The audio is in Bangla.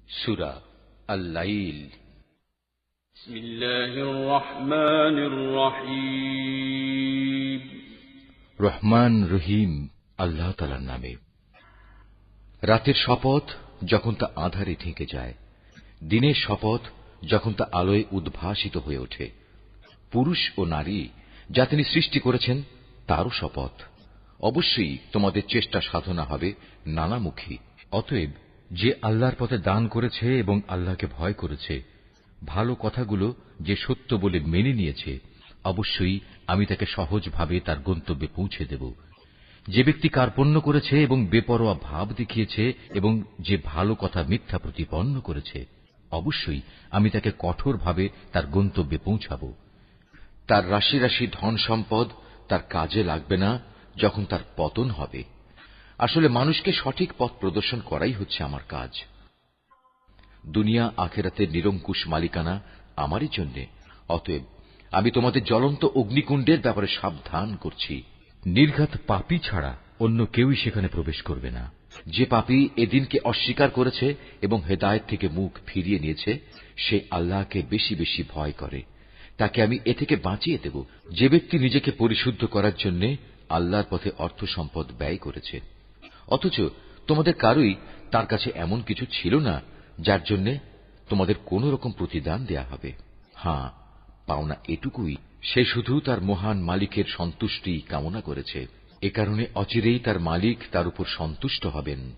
সূরা আল-লাইল। বিসমিল্লাহির রহমানির রহিম। রহমান রহিম আল্লাহ তাআলার নামে। রাতের শপথ যখন তা আঁধারে ঢেকে যায়, দিনের শপথ যখন তা আলোয় উদ্ভাসিত হয়ে ওঠে, পুরুষ ও নারী যা তিনি সৃষ্টি করেছেন তারও শপথ। অবশ্যই তোমাদের চেষ্টা সাধনা হবে নানামুখী। অতএব যে আল্লাহর পথে দান করেছে এবং আল্লাহকে ভয় করেছে, ভালো কথাগুলো যে সত্য বলে মেনে নিয়েছে, অবশ্যই আমি তাকে সহজভাবে তার গন্তব্যে পৌঁছে দেব। যে ব্যক্তি কার্পণ্য করেছে এবং বেপরোয়া ভাব দেখিয়েছে এবং যে ভালো কথা মিথ্যা প্রতিপন্ন করেছে, অবশ্যই আমি তাকে কঠোরভাবে তার গন্তব্যে পৌঁছাব। তার রাশি রাশি ধন সম্পদ তার কাজে লাগবে না যখন তার পতন হবে। আসলে মানুষকে সঠিক পথ প্রদর্শন করাই হচ্ছে আমার কাজ। দুনিয়া আখেরাতের নিরঙ্কুশ মালিকানা আমারই জন্যে। অতএব আমি তোমাদের জ্বলন্ত অগ্নিকুণ্ডের ব্যাপারে সাবধান করছি। নির্ঘাত পাপী ছাড়া অন্য কেউই সেখানে প্রবেশ করবে না। যে পাপী এদিনকে অস্বীকার করেছে এবং হেদায়েত থেকে মুখ ফিরিয়ে নিয়েছে, সে আল্লাহকে বেশি বেশি ভয় করে, তাকে আমি এ থেকে বাঁচিয়ে দেব। যে ব্যক্তি নিজেকে পরিশুদ্ধ করার জন্য আল্লাহর পথে অর্থ সম্পদ ব্যয় করেছে, অথচ তোমাদের কারোই তার কাছে এমন কিছু ছিল না যার জন্য তোমাদের কোন রকম প্রতিদান দেয়া হবে। হ্যাঁ, পাওনা এটুকুই, সে শুধু তার মহান মালিকের সন্তুষ্টি কামনা করেছে। এ কারণে অচিরেই তার মালিক তার উপর সন্তুষ্ট হবেন।